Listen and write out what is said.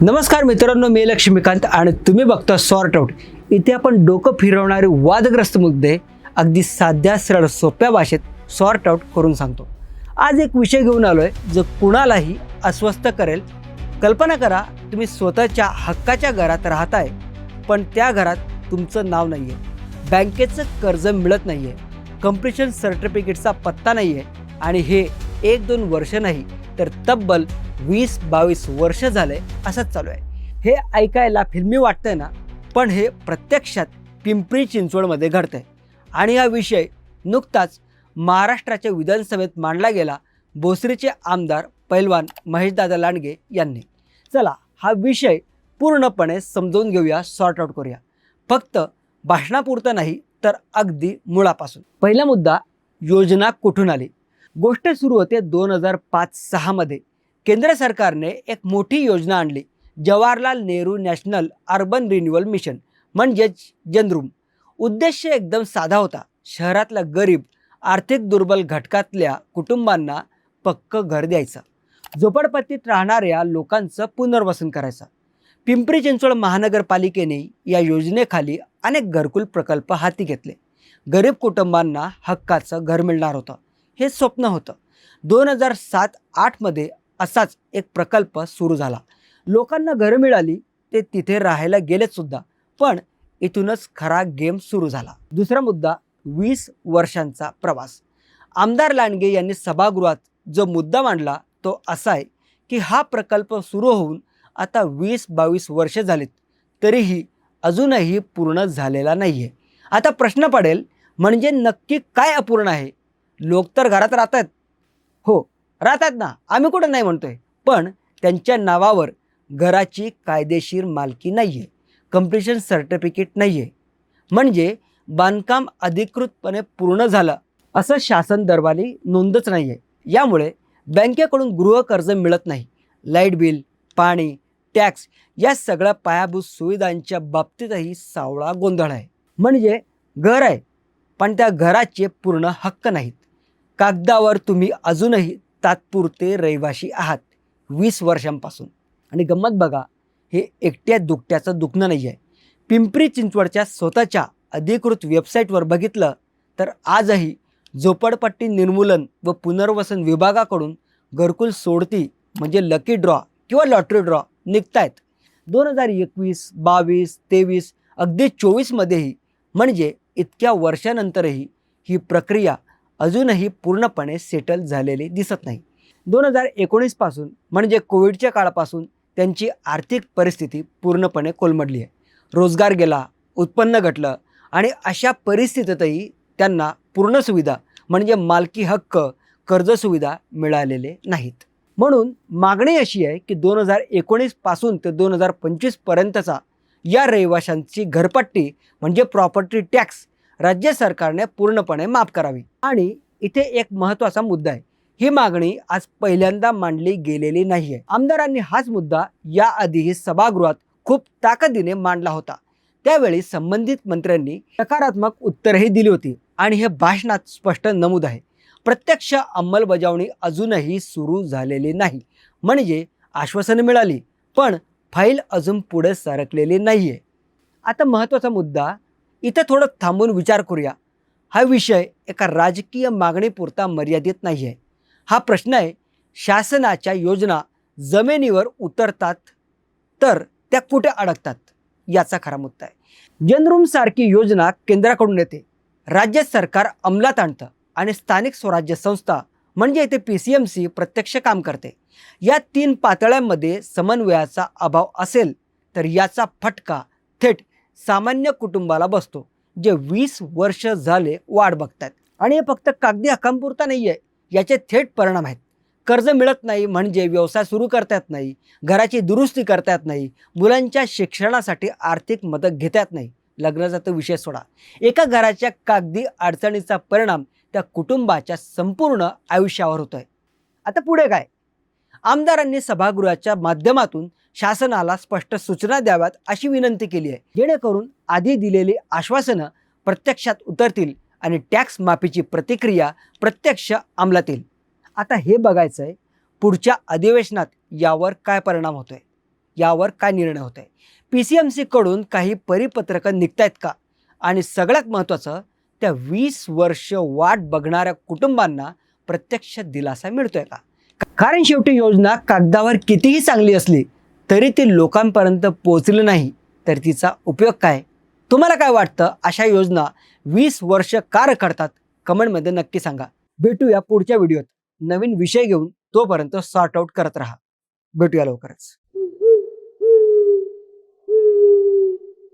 नमस्कार मित्रांनो, मी लक्ष्मीकांत आणि तुम्ही बघता सॉर्ट आउट. इथे आपण डोकं फिरवणारे वादग्रस्त मुद्दे अगदी साध्या सरळ सोप्या भाषेत सॉर्ट आउट करून सांगतो. आज एक विषय घेऊन आलोय जो कुणालाही अस्वस्थ करेल. कल्पना करा, तुम्ही स्वतःच्या हक्काच्या घरात राहताय, पण त्या घरात तुमचं नाव नाही आहे, बँकेचं कर्ज मिळत नाही आहे, कंप्लीशन सर्टिफिकेटचा पत्ता नाही आहे आणि हे 1-2 वर्ष नाही तर तब्बल 20-22 वर्ष झाले असंच चालू आहे. हे ऐकायला फिल्मी वाटतंय ना, पण हे प्रत्यक्षात पिंपरी चिंचवडमध्ये घडतंय आणि हा विषय नुकताच महाराष्ट्राच्या विधानसभेत मांडला गेला भोसरीचे आमदार पैलवान महेशदादा लांडगे यांनी. चला हा विषय पूर्णपणे समजून घेऊया, सॉर्ट आउट करूया. फक्त भाषणापुरतं नाही तर अगदी मुळापासून. पहिला मुद्दा, योजना कुठून आली. गोष्ट सुरू होते 2005-06 मध्ये. केंद्र सरकारने एक मोठी योजना आणली, Jawaharlal Nehru national urban renewal mission म्हणजेच जनद्रुम. उद्देश एकदम साधा होता, शहरातल्या गरीब आर्थिक दुर्बल घटकातल्या कुटुंबांना पक्कं घर द्यायचं, झोपडपट्टीत राहणाऱ्या लोकांचं पुनर्वसन करायचं. पिंपरी चिंचवड महानगरपालिकेने या योजनेखाली अनेक घरकुल प्रकल्प हाती घेतले. गरीब कुटुंबांना हक्काचं घर मिळणार होतं, हे स्वप्न होतं. 2007-08 मध्ये असाच एक प्रकल्प सुरू झाला. लोकांना घरं मिळाली, ते तिथे राहायला गेलेत सुद्धा. पण इथूनच खरा गेम सुरू झाला. दुसरा मुद्दा, 20 वर्षांचा प्रवास. आमदार लांडगे यांनी सभागृहात जो मुद्दा मांडला तो असा आहे की हा प्रकल्प सुरू होऊन आता 20-22 वर्ष झालीत, तरीही अजूनही पूर्ण झालेला नाही आहे. आता प्रश्न पडेल, म्हणजे नक्की काय अपूर्ण आहे? लोक तर घरात राहतात, हो राहतात ना, आम्ही कुठं नाही म्हणतोय, पण त्यांच्या नावावर घराची कायदेशीर मालकी नाही आहे, कंप्लीशन सर्टिफिकेट नाही आहे, म्हणजे बांधकाम अधिकृतपणे पूर्ण झालं असं शासन दरबारी नोंदच नाही आहे. यामुळे बँकेकडून गृहकर्ज मिळत नाही. लाईट बिल, पाणी, टॅक्स या सगळ्या पायाभूत सुविधांच्या बाबतीतही सावळा गोंधळ आहे. म्हणजे घर आहे, पण त्या घराचे पूर्ण हक्क नाहीत. कागदावर तुम्ही अजूनही तात्पुरते रहिवाशी आहात 20 वर्षांपासून. आणि गंमत बघा, हे एकट्या दुकट्याचं दुखणं नाही आहे. पिंपरी चिंचवडच्या स्वतःच्या अधिकृत वेबसाईटवर बघितलं तर आजही झोपडपट्टी निर्मूलन व पुनर्वसन विभागाकडून घरकुल सोडती म्हणजे लकी ड्रॉ किंवा लॉटरी ड्रॉ निघतायत. 2021, 22, 23 अगदी 24 मध्येही, म्हणजे इतक्या वर्षानंतरही ही प्रक्रिया अजूनही पूर्णपणे सेटल झालेली दिसत नाही. 2019 पासून म्हणजे कोविडच्या काळापासून त्यांची आर्थिक परिस्थिती पूर्णपणे कोलमडली आहे. रोजगार गेला, उत्पन्न घटलं आणि अशा परिस्थितीतही त्यांना पूर्ण सुविधा म्हणजे मालकी हक्क, कर्ज सुविधा मिळालेले नाहीत. म्हणून मागणी अशी आहे की 2019 पासून ते 2025 पर्यंतचा या रहिवाशांची घरपट्टी म्हणजे प्रॉपर्टी टॅक्स राज्य सरकारने पूर्णपणे माफ करावी. आणि इथे एक महत्त्वाचा मुद्दा आहे, ही मागणी आज पहिल्यांदा मांडली गेलेली नाही आहे. आमदारांनी हाच मुद्दा याआधीही सभागृहात खूप ताकदीने मांडला होता. त्यावेळी संबंधित मंत्र्यांनी सकारात्मक उत्तरही दिली होती आणि हे भाषणात स्पष्ट नमूद आहे. प्रत्यक्ष अंमलबजावणी अजूनही सुरू झालेली नाही. म्हणजे आश्वासनं मिळाली, पण फाईल अजून पुढे सरकलेली नाही आहे. आता महत्त्वाचा मुद्दा, इथं थोडं थांबून विचार करूया. हा विषय एका राजकीय मागणीपुरता मर्यादित नाही आहे. हा प्रश्न आहे, शासनाच्या योजना जमिनीवर उतरतात तर त्या कुठे अडकतात, याचा खरा मुद्दा आहे. जनद्रुम सारखी योजना केंद्राकडून येते, राज्य सरकार अंमलात आणतं आणि स्थानिक स्वराज्य संस्था म्हणजे इथे PCMC प्रत्यक्ष काम करते. या 3 पातळ्यांमध्ये समन्वयाचा अभाव असेल तर याचा फटका थेट सामान्य कुटुंबाला बसतो, जे 20 वर्ष झाले वाट बघतात. आणि हे फक्त कागदी हक्कांपुरता नाही आहे, याचे थेट परिणाम आहेत. कर्ज मिळत नाही म्हणजे व्यवसाय सुरू करता येत नाही, घराची दुरुस्ती करता येत नाही, मुलांच्या शिक्षणासाठी आर्थिक मदत घेता येत नाही. लग्नाचा तर विषय सोडा, एका घराच्या कागदी अडचणीचा परिणाम त्या कुटुंबाच्या संपूर्ण आयुष्यावर होतोय. आता पुढे काय? आमदारांनी सभागृहाच्या माध्यमातून शासनाला स्पष्ट सूचना द्याव्यात अशी विनंती केली आहे, जेणेकरून आधी दिलेली आश्वासनं प्रत्यक्षात उतरतील आणि टॅक्स माफीची प्रतिक्रिया प्रत्यक्ष अंमलात येईल. आता हे बघायचं आहे पुढच्या अधिवेशनात यावर काय परिणाम होतोय. यावर काय निर्णय होत आहे? PCMC कडून काही परिपत्रकं निघतायत का? आणि सगळ्यात महत्त्वाचं, त्या 20 वर्ष वाट बघणाऱ्या कुटुंबांना प्रत्यक्ष दिलासा मिळतोय का? कारण शेवटी योजना कागदावर कितीही चांगली असली तरी ती लोकांपर्यंत पोहोचली नाही तर तिचा उपयोग काय? तुम्हाला काय वाटतं? अशा योजना 20 वर्ष का रखडतात? कमेंटमध्ये नक्की सांगा. भेटूया पुढच्या व्हिडिओत नवीन विषय घेऊन. तोपर्यंत सॉर्ट आउट करत राहा. भेटूया लवकरच.